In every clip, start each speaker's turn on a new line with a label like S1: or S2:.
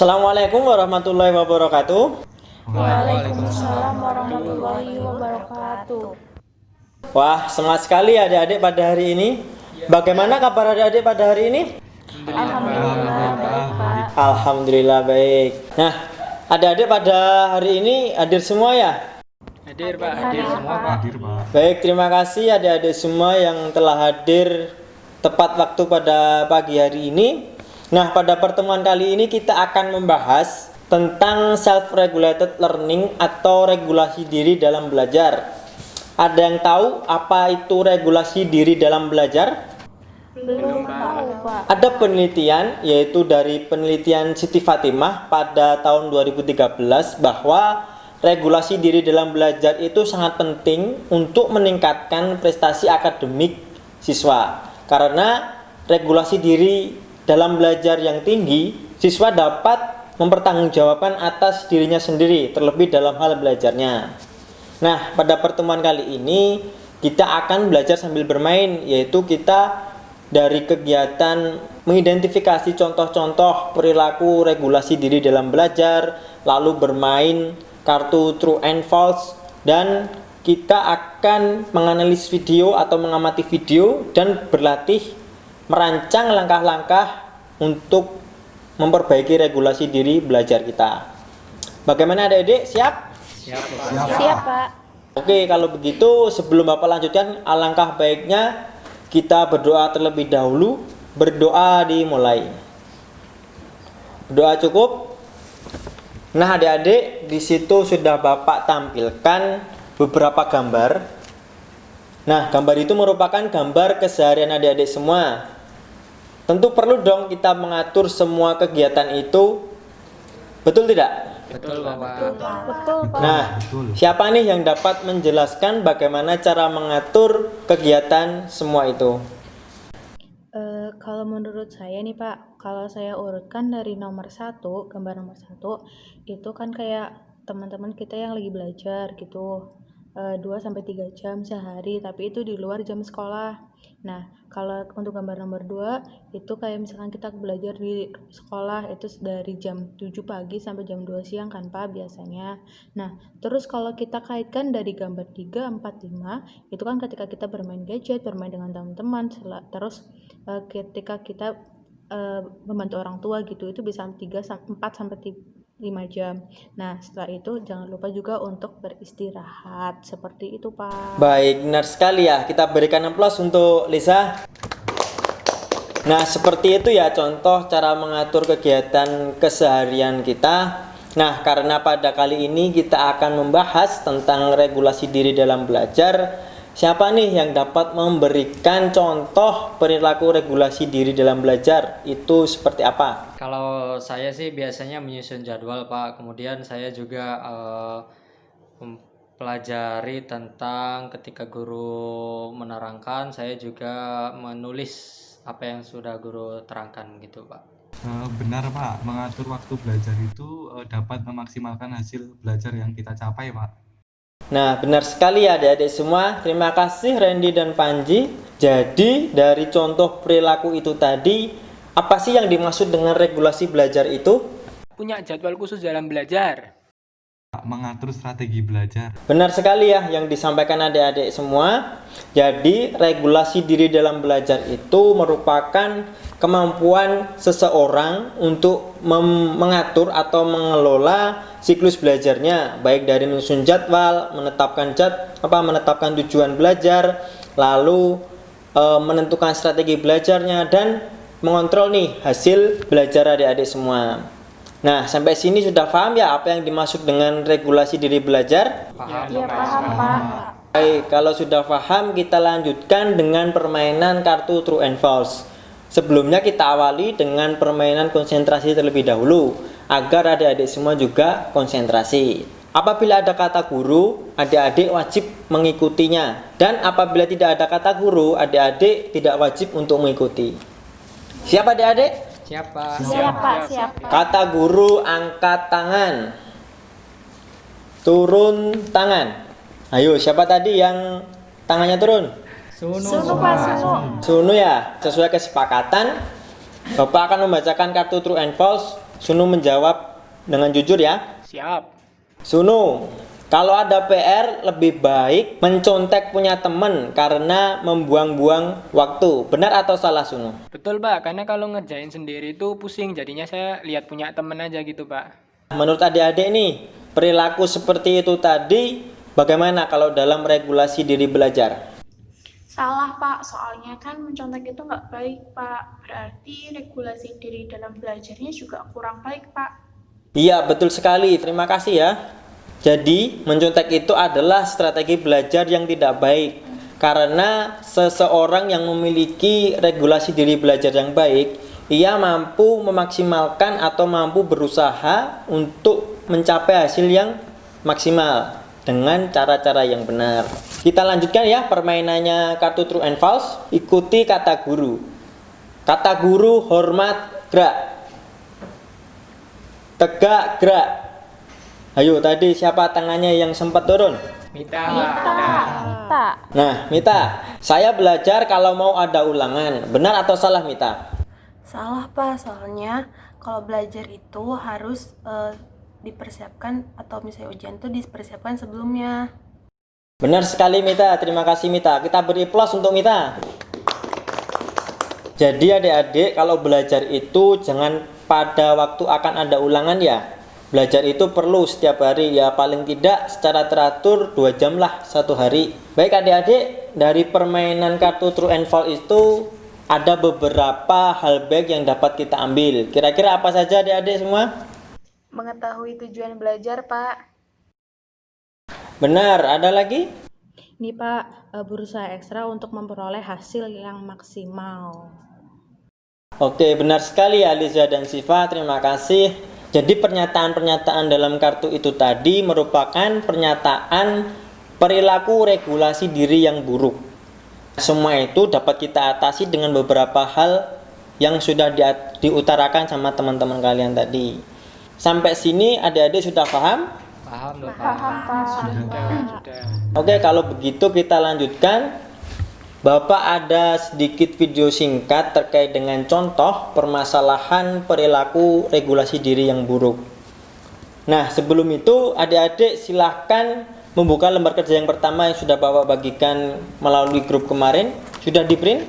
S1: Assalamualaikum warahmatullahi wabarakatuh.
S2: Waalaikumsalam warahmatullahi wabarakatuh.
S1: Wah, semangat sekali adik-adik pada hari ini. Bagaimana kabar adik-adik pada hari ini?
S2: Alhamdulillah baik Pak.
S1: Alhamdulillah baik. Nah, adik-adik pada hari ini hadir semua ya?
S3: Hadir Pak, hadir semua Pak.
S1: Baik, terima kasih adik-adik semua yang telah hadir tepat waktu pada pagi hari ini. Nah, pada pertemuan kali ini kita akan membahas tentang self-regulated learning atau regulasi diri dalam belajar. Ada yang tahu apa itu regulasi diri dalam belajar?
S2: Belum tahu Pak.
S1: Ada penelitian, yaitu dari penelitian Siti Fatimah pada tahun 2013 bahwa regulasi diri dalam belajar itu sangat penting untuk meningkatkan prestasi akademik siswa. Karena regulasi diri dalam belajar yang tinggi, siswa dapat mempertanggungjawabkan atas dirinya sendiri, terlebih dalam hal belajarnya. Nah, pada pertemuan kali ini kita akan belajar sambil bermain, yaitu kita dari kegiatan mengidentifikasi contoh-contoh perilaku regulasi diri dalam belajar, lalu bermain kartu true and false, dan kita akan menganalisis video atau mengamati video dan berlatih merancang langkah-langkah untuk memperbaiki regulasi diri belajar kita. Bagaimana adik-adik? Siap?
S2: Siap Pak.
S1: Oke, kalau begitu sebelum Bapak lanjutkan, alangkah baiknya kita berdoa terlebih dahulu. Berdoa dimulai. Doa cukup? Nah, adik-adik, di situ sudah Bapak tampilkan beberapa gambar. Nah, gambar itu merupakan gambar keseharian adik-adik semua. Tentu perlu dong kita mengatur semua kegiatan itu. Betul tidak?
S3: Betul Bapak.
S2: Betul Pak.
S1: Nah, siapa nih yang dapat menjelaskan bagaimana cara mengatur kegiatan semua itu?
S4: Kalau menurut saya nih Pak, kalau saya urutkan dari nomor 1, gambar nomor 1, itu kan kayak teman-teman kita yang lagi belajar gitu, 2-3 jam sehari, tapi itu di luar jam sekolah. Nah, kalau untuk gambar nomor 2, itu kayak misalkan kita belajar di sekolah, itu dari jam 7 pagi sampai jam 2 siang kan Pak biasanya. Nah, terus kalau kita kaitkan dari gambar 3, 4, 5, itu kan ketika kita bermain gadget, bermain dengan teman-teman, terus ketika kita membantu orang tua gitu, itu bisa 4 sampai 5 jam. Nah, setelah itu jangan lupa juga untuk beristirahat. Seperti itu, Pak.
S1: Baik, benar sekali ya. Kita berikan aplaus untuk Lisa. Nah, seperti itu ya contoh cara mengatur kegiatan keseharian kita. Nah, karena pada kali ini kita akan membahas tentang regulasi diri dalam belajar. Siapa nih yang dapat memberikan contoh perilaku regulasi diri dalam belajar? Itu seperti apa?
S3: Kalau saya sih biasanya menyusun jadwal Pak. Kemudian saya juga mempelajari tentang ketika guru menerangkan, saya juga menulis apa yang sudah guru terangkan gitu Pak.
S5: Benar Pak, mengatur waktu belajar itu dapat memaksimalkan hasil belajar yang kita capai Pak.
S1: Nah, benar sekali ya adik-adik semua. Terima kasih Randy dan Panji. Jadi, dari contoh perilaku itu tadi, apa sih yang dimaksud dengan regulasi belajar itu?
S6: Punya jadwal khusus dalam belajar.
S5: Mengatur strategi belajar.
S1: Benar sekali ya yang disampaikan adik-adik semua. Jadi, regulasi diri dalam belajar itu merupakan kemampuan seseorang untuk mengatur atau mengelola siklus belajarnya, baik dari menyusun jadwal, menetapkan tujuan belajar, lalu menentukan strategi belajarnya dan mengontrol nih hasil belajar adik-adik semua. Nah, sampai sini sudah paham ya apa yang dimaksud dengan regulasi diri belajar?
S3: Paham
S2: Ya
S3: Bapak.
S2: paham Pak.
S1: Baik, kalau sudah paham kita lanjutkan dengan permainan kartu true and false. Sebelumnya kita awali dengan permainan konsentrasi terlebih dahulu agar adik-adik semua juga konsentrasi. Apabila ada kata guru, adik-adik wajib mengikutinya, dan apabila tidak ada kata guru, adik-adik tidak wajib untuk mengikuti. Siap adik-adik?
S3: Siapa?
S2: Siap Pak, siap Pak.
S1: Kata guru, angkat tangan. Turun tangan. Ayo, siapa tadi yang tangannya turun?
S2: Sunu Pak, sunu.
S1: Sunu ya. Sesuai kesepakatan, Bapak akan membacakan kartu true and false. Sunu menjawab dengan jujur ya.
S6: Siap.
S1: Sunu, kalau ada PR lebih baik mencontek punya teman karena membuang-buang waktu. Benar atau salah Sunu?
S6: Betul Pak, karena kalau ngerjain sendiri itu pusing, jadinya saya lihat punya temen aja gitu Pak.
S1: Menurut adik-adik nih, perilaku seperti itu tadi bagaimana kalau dalam regulasi diri belajar?
S2: Salah Pak, soalnya kan mencontek itu nggak baik Pak. Berarti regulasi diri dalam belajarnya juga kurang baik Pak.
S1: Iya, betul sekali. Terima kasih ya. Jadi, mencontek itu adalah strategi belajar yang tidak baik. Karena seseorang yang memiliki regulasi diri belajar yang baik, ia mampu memaksimalkan atau mampu berusaha untuk mencapai hasil yang maksimal dengan cara-cara yang benar. Kita lanjutkan ya permainannya kartu true and false. Ikuti kata guru. Kata guru hormat gerak. Tegak gerak. Ayo tadi siapa tangannya yang sempat turun?
S6: Mita.
S2: Mita.
S1: Nah, Mita, saya belajar kalau mau ada ulangan. Benar atau salah, Mita?
S4: Salah Pak, soalnya kalau belajar itu harus dipersiapkan atau misalnya ujian itu dipersiapkan sebelumnya.
S1: Benar sekali, Mita. Terima kasih, Mita. Kita beri plus untuk Mita. Jadi adik-adik, kalau belajar itu jangan pada waktu akan ada ulangan ya. Belajar itu perlu setiap hari ya, paling tidak secara teratur 2 jam lah satu hari. Baik adik-adik, dari permainan kartu true and false itu ada beberapa hal baik yang dapat kita ambil. Kira-kira apa saja adik-adik semua?
S2: Mengetahui tujuan belajar Pak.
S1: Benar, ada lagi?
S4: Nih Pak, berusaha ekstra untuk memperoleh hasil yang maksimal.
S1: Oke, benar sekali Aliza dan Siva, terima kasih. Jadi pernyataan-pernyataan dalam kartu itu tadi merupakan pernyataan perilaku regulasi diri yang buruk. Semua itu dapat kita atasi dengan beberapa hal yang sudah diutarakan sama teman-teman kalian tadi. Sampai sini adik-adik sudah paham?
S3: Paham loh,
S2: Paham Pak.
S6: Sudah.
S1: Oke, kalau begitu kita lanjutkan. Bapak ada sedikit video singkat terkait dengan contoh permasalahan perilaku regulasi diri yang buruk. Nah, sebelum itu adik-adik silahkan membuka lembar kerja yang pertama yang sudah Bapak bagikan melalui grup kemarin. Sudah di print?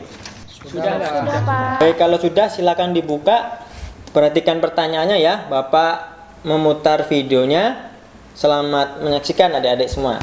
S6: Sudah Pak.
S2: Sudah Pak.
S1: Baik, kalau sudah silakan dibuka. Perhatikan pertanyaannya ya. Bapak memutar videonya. Selamat menyaksikan adik-adik semua.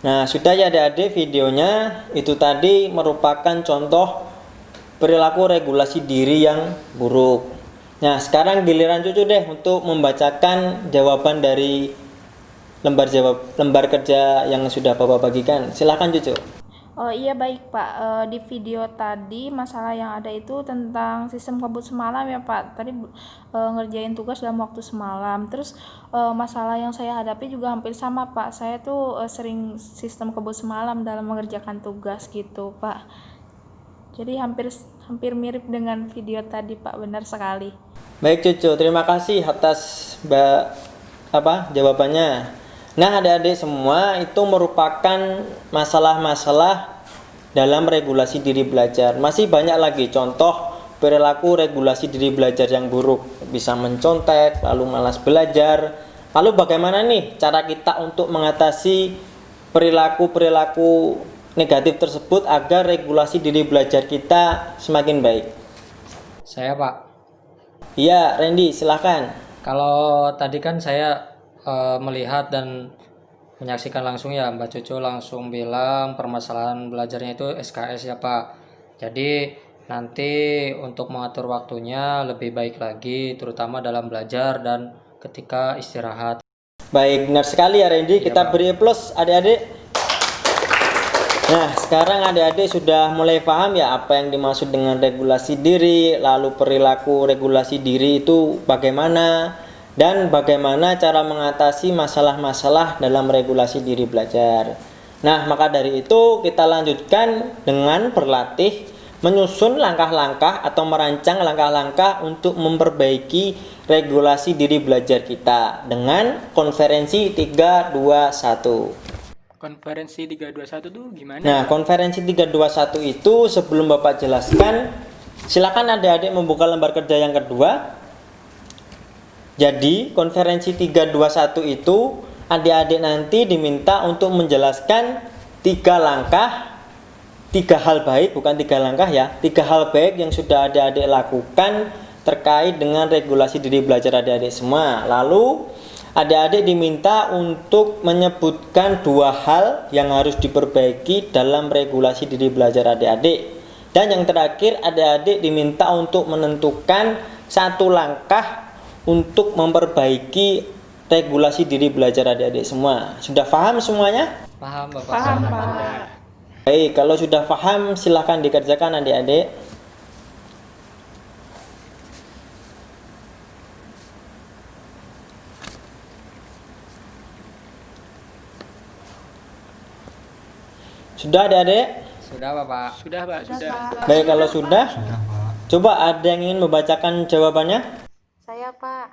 S1: Nah, sudah ya adik-adik, videonya itu tadi merupakan contoh perilaku regulasi diri yang buruk. Nah, sekarang giliran Cucu deh untuk membacakan jawaban dari lembar kerja yang sudah Bapak bagikan. Silakan Cucu.
S2: Oh iya baik Pak, di video tadi masalah yang ada itu tentang sistem kebut semalam ya Pak. Tadi ngerjain tugas dalam waktu semalam. Terus masalah yang saya hadapi juga hampir sama Pak. Saya tuh sering sistem kebut semalam dalam mengerjakan tugas gitu Pak. Jadi hampir mirip dengan video tadi Pak, benar sekali.
S1: Baik Cucu, terima kasih atas jawabannya. Nah, adik-adik semua itu merupakan masalah-masalah dalam regulasi diri belajar. Masih banyak lagi contoh perilaku regulasi diri belajar yang buruk. Bisa mencontek, lalu malas belajar. Lalu bagaimana nih cara kita untuk mengatasi perilaku-perilaku negatif tersebut agar regulasi diri belajar kita semakin baik?
S3: Saya Pak.
S1: Iya, Randy, silahkan.
S3: Kalau tadi kan saya melihat dan menyaksikan langsung ya, Mbak Cucu langsung bilang permasalahan belajarnya itu SKS ya Pak. Jadi nanti untuk mengatur waktunya lebih baik lagi, terutama dalam belajar dan ketika istirahat.
S1: Baik, benar sekali ya Randy. Kita
S3: Pak.
S1: beri plus adik-adik. Nah, sekarang adik-adik sudah mulai paham ya apa yang dimaksud dengan regulasi diri, lalu perilaku regulasi diri itu bagaimana, dan bagaimana cara mengatasi masalah-masalah dalam regulasi diri belajar. Nah, maka dari itu kita lanjutkan dengan berlatih menyusun langkah-langkah atau merancang langkah-langkah untuk memperbaiki regulasi diri belajar kita dengan konferensi 321.
S6: Konferensi 321 tuh gimana?
S1: Nah, konferensi 321 itu sebelum Bapak jelaskan, silakan adik-adik membuka lembar kerja yang kedua. Jadi, konferensi 321 itu adik-adik nanti diminta untuk menjelaskan 3 langkah, 3 hal baik, bukan 3 langkah ya, 3 hal baik yang sudah adik-adik lakukan terkait dengan regulasi diri belajar adik-adik semua. Lalu adik-adik diminta untuk menyebutkan 2 hal yang harus diperbaiki dalam regulasi diri belajar adik-adik. Dan yang terakhir, adik-adik diminta untuk menentukan 1 langkah untuk memperbaiki regulasi diri belajar adik-adik semua. Sudah paham semuanya?
S3: Paham Bapak.
S2: Paham, Pak.
S1: Baik, kalau sudah paham silahkan dikerjakan adik-adik. Sudah adik-adik?
S3: Sudah Bapak.
S6: Sudah, Pak, sudah.
S1: Baik, kalau sudah,
S5: Sudah, Pak.
S1: coba ada yang ingin membacakan jawabannya?
S4: Saya Pak,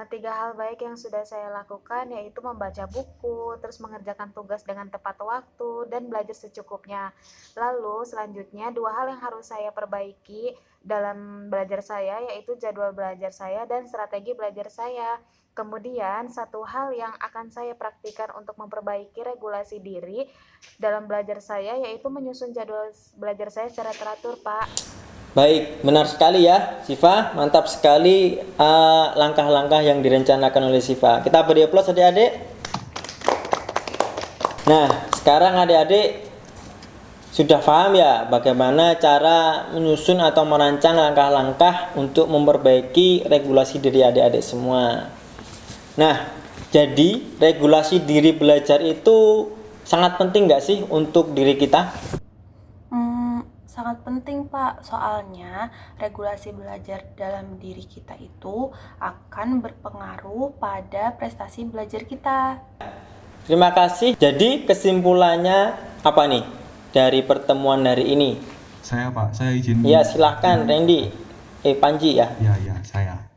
S4: 3 hal baik yang sudah saya lakukan yaitu membaca buku, terus mengerjakan tugas dengan tepat waktu, dan belajar secukupnya. Lalu selanjutnya 2 hal yang harus saya perbaiki dalam belajar saya yaitu jadwal belajar saya dan strategi belajar saya. Kemudian 1 hal yang akan saya praktikkan untuk memperbaiki regulasi diri dalam belajar saya yaitu menyusun jadwal belajar saya secara teratur, Pak.
S1: Baik, benar sekali ya Siva, mantap sekali langkah-langkah yang direncanakan oleh Siva. Kita beri aplaus adik-adik. Nah, sekarang adik-adik sudah paham ya bagaimana cara menyusun atau merancang langkah-langkah untuk memperbaiki regulasi diri adik-adik semua. Nah, jadi regulasi diri belajar itu sangat penting nggak sih untuk diri kita?
S2: Sangat penting Pak, soalnya regulasi belajar dalam diri kita itu akan berpengaruh pada prestasi belajar kita.
S1: Terima kasih. Jadi kesimpulannya apa nih dari pertemuan hari ini?
S5: Saya Pak, saya izin.
S1: Ya silahkan Randy, Panji ya.
S5: Ya, saya.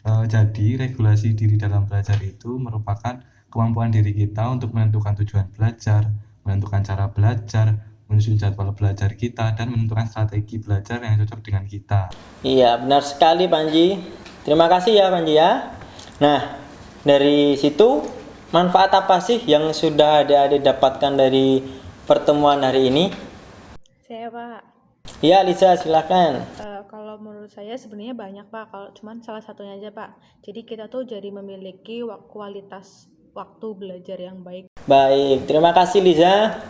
S5: Jadi regulasi diri dalam belajar itu merupakan kemampuan diri kita untuk menentukan tujuan belajar, menentukan cara belajar, menyusun jadwal belajar kita, dan menentukan strategi belajar yang cocok dengan kita.
S1: Iya, benar sekali Panji. Terima kasih ya Panji ya. Nah, dari situ manfaat apa sih yang sudah adik-adik dapatkan dari pertemuan hari ini?
S4: Saya Pak,
S1: Iya Lisa, silakan.
S4: kalau menurut saya sebenarnya banyak Pak, kalau cuman salah satunya aja Pak. Jadi kita tuh jadi memiliki kualitas waktu belajar yang baik.
S1: Baik, terima kasih Liza.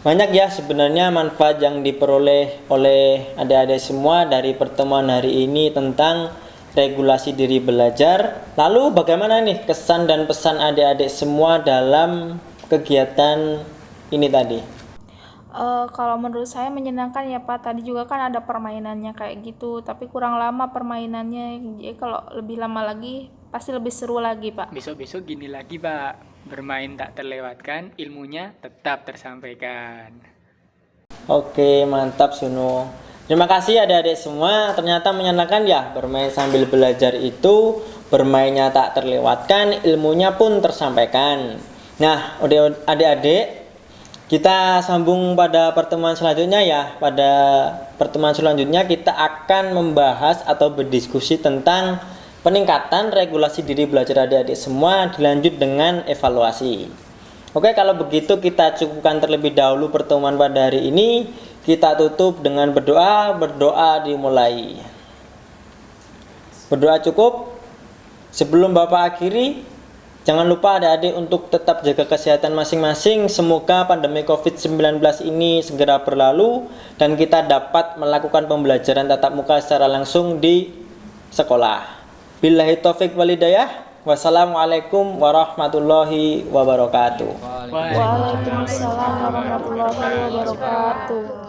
S1: Banyak ya sebenarnya manfaat yang diperoleh oleh adik-adik semua dari pertemuan hari ini tentang regulasi diri belajar. Lalu bagaimana nih kesan dan pesan adik-adik semua dalam kegiatan ini tadi?
S2: Kalau menurut saya menyenangkan ya Pak, tadi juga kan ada permainannya kayak gitu, tapi kurang lama permainannya, jadi kalau lebih lama lagi pasti lebih seru lagi Pak.
S6: Besok-besok gini lagi, Pak. Bermain tak terlewatkan, ilmunya tetap tersampaikan.
S1: Oke, mantap Suno. Terima kasih adik-adik semua. Ternyata menyenangkan ya bermain sambil belajar itu, bermainnya tak terlewatkan, ilmunya pun tersampaikan. Nah, adik-adik, kita sambung pada pertemuan selanjutnya ya. Pada pertemuan selanjutnya kita akan membahas atau berdiskusi tentang peningkatan regulasi diri belajar adik-adik semua, dilanjut dengan evaluasi. Oke, kalau begitu kita cukupkan terlebih dahulu pertemuan pada hari ini. Kita tutup dengan berdoa. Berdoa dimulai. Berdoa cukup. Sebelum Bapak akhiri, jangan lupa adik-adik untuk tetap jaga kesehatan masing-masing. Semoga pandemi COVID-19 ini segera berlalu dan kita dapat melakukan pembelajaran tatap muka secara langsung di sekolah. Billahi taufik walhidayah. Wassalamualaikum warahmatullahi wabarakatuh.
S2: Waalaikumsalam warahmatullahi wabarakatuh.